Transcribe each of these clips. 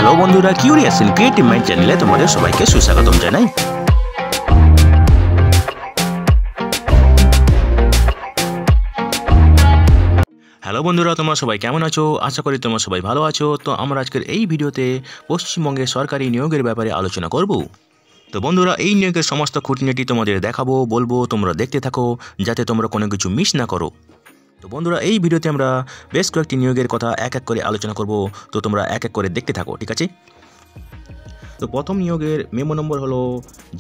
Hello বন্ধুরা, curious in creative mind চ্যানেলে তোমাদের সবাইকে সুস্বাগতম জানাই। হ্যালো বন্ধুরা, তোমরা সবাই কেমন আছো? আশা করি তোমরা সবাই ভালো আছো। তো আমরা আজকের এই ভিডিওতে পশ্চিমবঙ্গে সরকারি নিয়োগের ব্যাপারে আলোচনা করব। তো বন্ধুরা, এই নিয়োগের সমস্ত খুঁটিনাটি তোমাদের দেখাবো, বলবো, তোমরা দেখতে থাকো যাতে তোমরা কোনো কিছু মিস না করো। তো বন্ধুরা, এই ভিডিওতে আমরা বেশ কয়েকটি নিয়োগের কথা এক এক করে আলোচনা করব, তো তোমরা এক এক করে দেখতে থাকো, ঠিক আছে? তো প্রথম নিয়োগের মেমো নম্বর হলো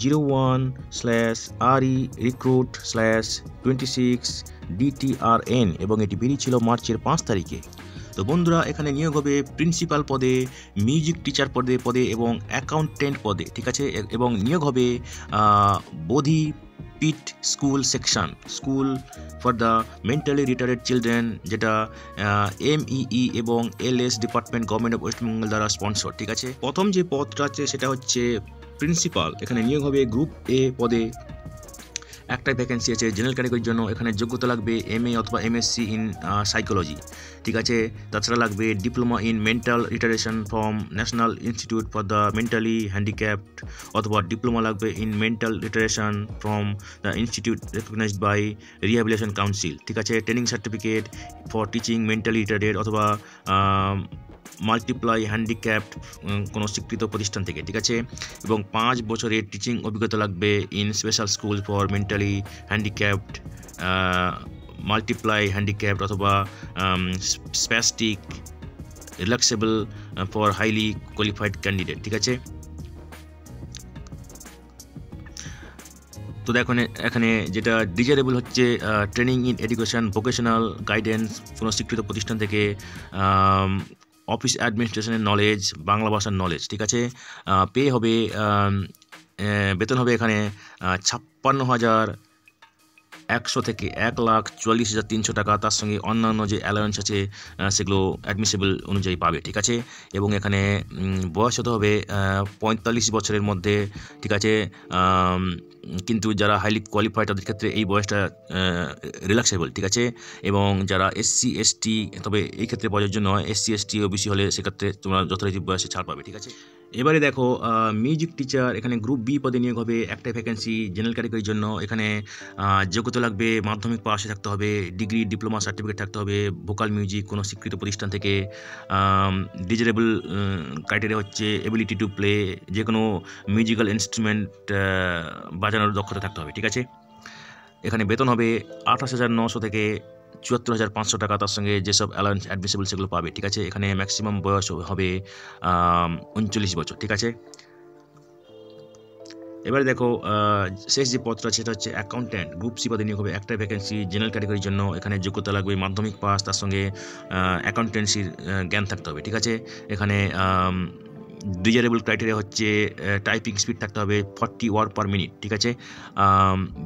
01/RE recruit/26 DTRN এবং এটি বেরিয়েছিল মার্চের 5 তারিখে। তো বন্ধুরা, এখানে নিয়োগ হবে প্রিন্সিপাল পদে, মিউজিক টিচার পদে এবং অ্যাকাউন্টেন্ট পদে, ঠিক আছে? এবং নিয়োগ হবে Bodhi Peeth school section, school for the mentally retarded children, যেটা MEE এবং LS department government of West Bengal দ্বারা স্পন্সর, ঠিক আছে? প্রথম যে পদটা আছে সেটা হচ্ছে প্রিন্সিপাল। এখানে নিয়োগ হবে গ্রুপ A পদে, একটাই ভ্যাকেন্সি আছে জেনারেল ক্যাটাগরির জন্য। এখানে যোগ্যতা লাগবে MA অথবা MSc ইন সাইকোলজি, ঠিক আছে? তাছাড়া লাগবে diploma in mental retardation from National Institute for the mentally handicapped, অথবা ডিপ্লোমা লাগবে in mental retardation from the institute recognised by rehabilitation council, ঠিক আছে? Training certificate for teaching mentally retarded অথবা multiply handicapped কোনো স্বীকৃত প্রতিষ্ঠান থেকে, ঠিক আছে? এবং 5 বছরের টিচিং অভিজ্ঞতা লাগবে in special school for mentally handicapped, multiply handicapped অথবা spastic relaxable for highly qualified candidate, ঠিক আছে? তো দেখো এখানে যেটা ডিজারেবল হচ্ছে training in education, vocational guidance কোনো স্বীকৃত প্রতিষ্ঠান থেকে, অফিস অ্যাডমিনিস্ট্রেশনের নলেজ, বাংলা ভাষার নলেজ, ঠিক আছে? পে হবে, বেতন হবে এখানে 56,100 থেকে 1,44,300 টাকা। তার সঙ্গে অন্যান্য যে অ্যালাউন্স আছে সেগুলো অ্যাডমিসেবল অনুযায়ী পাবে, ঠিক আছে? এবং এখানে বয়স হতে হবে 45 বছরের মধ্যে, ঠিক আছে? কিন্তু যারা হাইলি কোয়ালিফাইড তাদের ক্ষেত্রে এই বয়সটা রিল্যাক্সেবল, ঠিক আছে? এবং যারা SC ST, তবে এই ক্ষেত্রে প্রযোজ্য নয়, SC ST OBC হলে সেক্ষেত্রে তোমরা যথারীতি বয়সে ছাড় পাবে, ঠিক আছে? এবারে দেখো মিউজিক টিচার। এখানে গ্রুপ B পদে নিয়োগ হবে, একটাই ভ্যাকেন্সি জেনারেল ক্যাটাগরির জন্য। এখানে যোগ্যতা লাগবে মাধ্যমিক পাশে থাকতে হবে, ডিগ্রি ডিপ্লোমা সার্টিফিকেট থাকতে হবে, ভোকাল মিউজিক কোনো স্বীকৃত প্রতিষ্ঠান থেকে। ডিজারেবল ক্রাইটেরিয়া হচ্ছে এবিলিটি টু প্লে, যে কোনো মিউজিক্যাল ইনস্ট্রুমেন্ট বাজানোর দক্ষতা থাকতে হবে, ঠিক আছে? এখানে বেতন হবে 28,900 থেকে 74,500 টাকা। তার সঙ্গে যেসব অ্যালাউন্স অ্যাডমিসেবল সেগুলো পাবে, ঠিক আছে? এখানে ম্যাক্সিমাম বয়স হবে 39 বছর, ঠিক আছে? এবারে দেখো শেষ যে পদটা সেটা হচ্ছে অ্যাকাউন্ট্যান্ট। গ্রুপ C পদে নিয়োগ হবে, একটাই ভ্যাকেন্সি জেনারেল ক্যাটাগরির জন্য। এখানে যোগ্যতা লাগবে মাধ্যমিক পাস, তার সঙ্গে অ্যাকাউন্টেন্সির জ্ঞান থাকতে হবে, ঠিক আছে? এখানে ডিজারেবল ক্রাইটেরিয়া হচ্ছে টাইপিং স্পিড থাকতে হবে 40 ওয়ার্ড পার মিনিট, ঠিক আছে?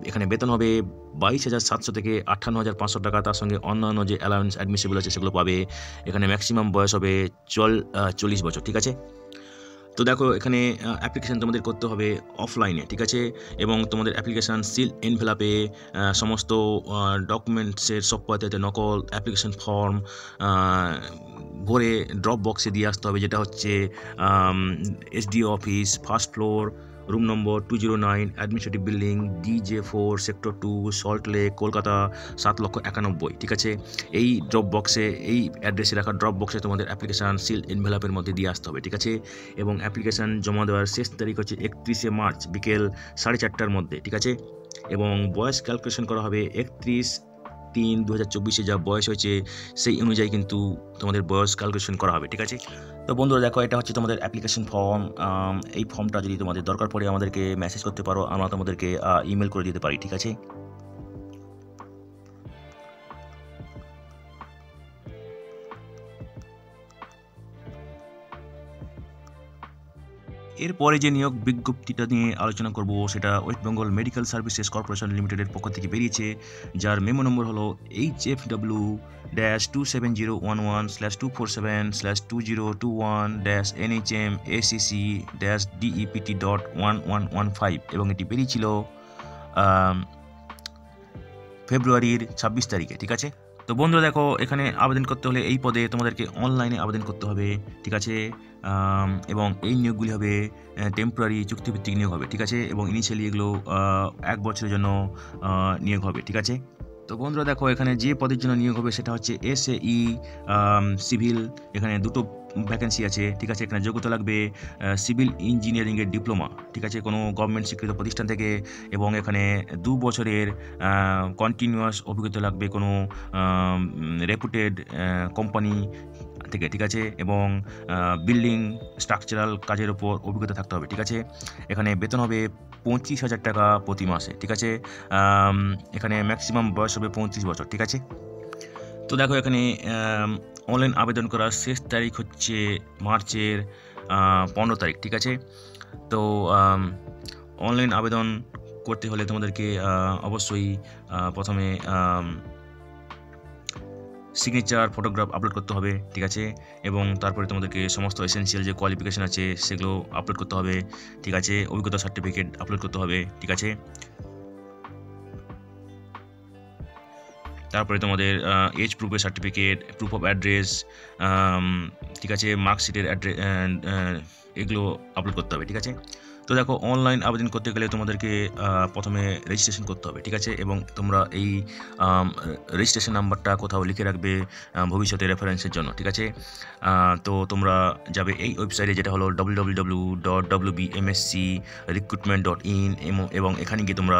এখানে বেতন হবে 22,700 থেকে 58,500 টাকা। তার সঙ্গে অন্যান্য যে অ্যালাউন্স অ্যাডমিসেবল আছে সেগুলো পাবে। এখানে ম্যাক্সিমাম বয়স হবে 40 বছর, ঠিক আছে? তো দেখো এখানে অ্যাপ্লিকেশান তোমাদের করতে হবে অফলাইনে, ঠিক আছে? এবং তোমাদের অ্যাপ্লিকেশান সিল এনভেলাপে সমস্ত ডকুমেন্টসের সব পাতাতে নকল অ্যাপ্লিকেশান ফর্ম ভরে ড্রপ বক্সে দিয়ে আসতে হবে, যেটা হচ্ছে SDO office, first floor, room number 209, administrative building, DJ4, sector 2, salt lake, Kolkata 7,91,000, ঠিক আছে? এই ড্রপ বক্সে, এই অ্যাড্রেসে রাখা ড্রপ বক্সে তোমাদের অ্যাপ্লিকেশান সিল এনভেলাপের মধ্যে দিয়ে আসতে হবে, ঠিক আছে? এবং অ্যাপ্লিকেশান জমা দেওয়ার শেষ তারিখ হচ্ছে 31শে মার্চ বিকেল 4:30টার মধ্যে, ঠিক আছে? এবং বয়স ক্যালকুলেশন করা হবে 31/3/2024 যা বয়স হয়েছে সেই অনুযায়ী কিন্তু তোমাদের বয়স ক্যালকুলেশন করা হবে, ঠিক আছে? তো বন্ধুরা দেখো, এটা হচ্ছে তোমাদের অ্যাপ্লিকেশন ফর্ম। এই ফর্মটা যদি তোমাদের দরকার পড়ে আমাদেরকে মেসেজ করতে পারো, আমরা তোমাদেরকে ইমেল করে দিতে পারি, ঠিক আছে? এরপরে যে নিয়োগ বিজ্ঞপ্তিটা নিয়ে আলোচনা করব সেটা West Bengal medical services corporation লিমিটেডের পক্ষ থেকে বেরিয়েছে, যার মেমো নম্বর হলো HFW-27011/24/240/NHM-ACC-DEPT.1115 এবং এটি বেরিয়েছিল ফেব্রুয়ারির 26 তারিখে, ঠিক আছে? তো বন্ধুরা দেখো, এখানে আবেদন করতে হলে এই পদে তোমাদেরকে অনলাইনে আবেদন করতে হবে, ঠিক আছে। এবং এই নিয়োগগুলি হবে টেম্পোরারি চুক্তিভিত্তিক নিয়োগ হবে, ঠিক আছে। এবং ইনিশিয়ালি এগুলো 1 বছরের জন্য নিয়োগ হবে, ঠিক আছে। তো বন্ধুরা দেখো, এখানে যে পদের জন্য নিয়োগ হবে সেটা হচ্ছে SAE সিভিল। এখানে দুটো ভ্যাকেন্সি আছে, ঠিক আছে। এখানে যোগ্যতা লাগবে সিভিল ইঞ্জিনিয়ারিংয়ের ডিপ্লোমা, ঠিক আছে, কোনো গভর্নমেন্ট স্বীকৃত প্রতিষ্ঠান থেকে। এবং এখানে 2 বছরের কন্টিনিউয়াস অভিজ্ঞতা লাগবে কোনো রেপুটেড কোম্পানি থেকে, ঠিক আছে। এবং বিল্ডিং স্ট্রাকচারাল কাজের ওপর অভিজ্ঞতা থাকতে হবে, ঠিক আছে। এখানে বেতন হবে 25,000 টাকা প্রতি মাসে, ঠিক আছে। এখানে ম্যাক্সিমাম বয়স হবে 35 বছর, ঠিক আছে। তো দেখো, এখানে অনলাইন আবেদন করার শেষ তারিখ হচ্ছে মার্চের 15 তারিখ, ঠিক আছে। তো অনলাইন আবেদন করতে হলে তোমাদেরকে অবশ্যই প্রথমে সিগনেচার ফটোগ্রাফ আপলোড করতে হবে, ঠিক আছে। এবং তারপরে তোমাদেরকে সমস্ত এসেনশিয়াল যে কোয়ালিফিকেশান আছে সেগুলো আপলোড করতে হবে, ঠিক আছে। অভিজ্ঞতা সার্টিফিকেট আপলোড করতে হবে, ঠিক আছে। তারপরে তোমাদের এজ প্রুফের সার্টিফিকেট, প্রুফ অফ অ্যাড্রেস, ঠিক আছে, মার্কশিটের অ্যাড্রেস, এগুলো আপলোড করতে হবে, ঠিক আছে। তো দেখো, অনলাইন আবেদন করতে গেলে তোমাদেরকে প্রথমে রেজিস্ট্রেশন করতে হবে, ঠিক আছে। এবং তোমরা এই রেজিস্ট্রেশন নাম্বারটা কোথাও লিখে রাখবে ভবিষ্যতে রেফারেন্সের জন্য, ঠিক আছে। তো তোমরা যাবে এই ওয়েবসাইটে, যেটা হলো www.wbmscrecruitment.in, এবং এখানে গিয়ে তোমরা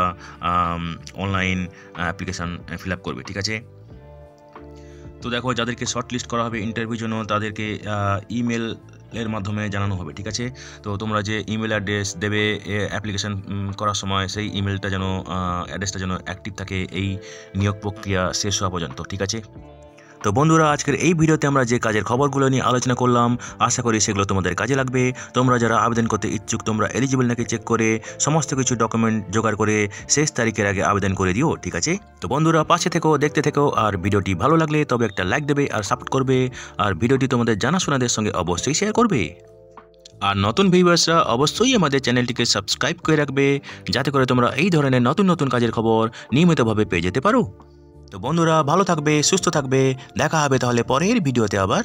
অনলাইন অ্যাপ্লিকেশান ফিল আপ করবে, ঠিক আছে। তো দেখো, যাদেরকে শর্ট লিস্ট করা হবে ইন্টারভিউর জন্য তাদেরকে ইমেলের মাধ্যমে জানানো হবে, ঠিক আছে। তো তোমরা যে ইমেল অ্যাড্রেস দেবে অ্যাপ্লিকেশান করার সময়, সেই ইমেলটা যেন অ্যাড্রেসটা যেন অ্যাক্টিভ থাকে এই নিয়োগ প্রক্রিয়া শেষ হওয়া পর্যন্ত, ঠিক আছে। তো বন্ধুরা, আজকের এই ভিডিওতে আমরা যে কাজের খবরগুলো নিয়ে আলোচনা করলাম, আশা করি সেগুলো তোমাদের কাজে লাগবে। তোমরা যারা আবেদন করতে ইচ্ছুক, তোমরা এলিজিবল নাকি চেক করে সমস্ত কিছু ডকুমেন্ট জোগাড় করে শেষ তারিখের আগে আবেদন করে দিও, ঠিক আছে। তো বন্ধুরা, পাশে থেকো, দেখতে থেকো। আর ভিডিওটি ভালো লাগলে তবে একটা লাইক দেবে আর সাপোর্ট করবে। আর ভিডিওটি তোমাদের জানাশোনাদের সঙ্গে অবশ্যই শেয়ার করবে। আর নতুন ভিউয়ার্সরা অবশ্যই আমাদের চ্যানেলটিকে সাবস্ক্রাইব করে রাখবে, যাতে করে তোমরা এই ধরনের নতুন নতুন কাজের খবর নিয়মিতভাবে পেয়ে যেতে পারো। তো বন্ধুরা, ভালো থাকবে, সুস্থ থাকবে। দেখা হবে তাহলে পরের ভিডিওতে আবার।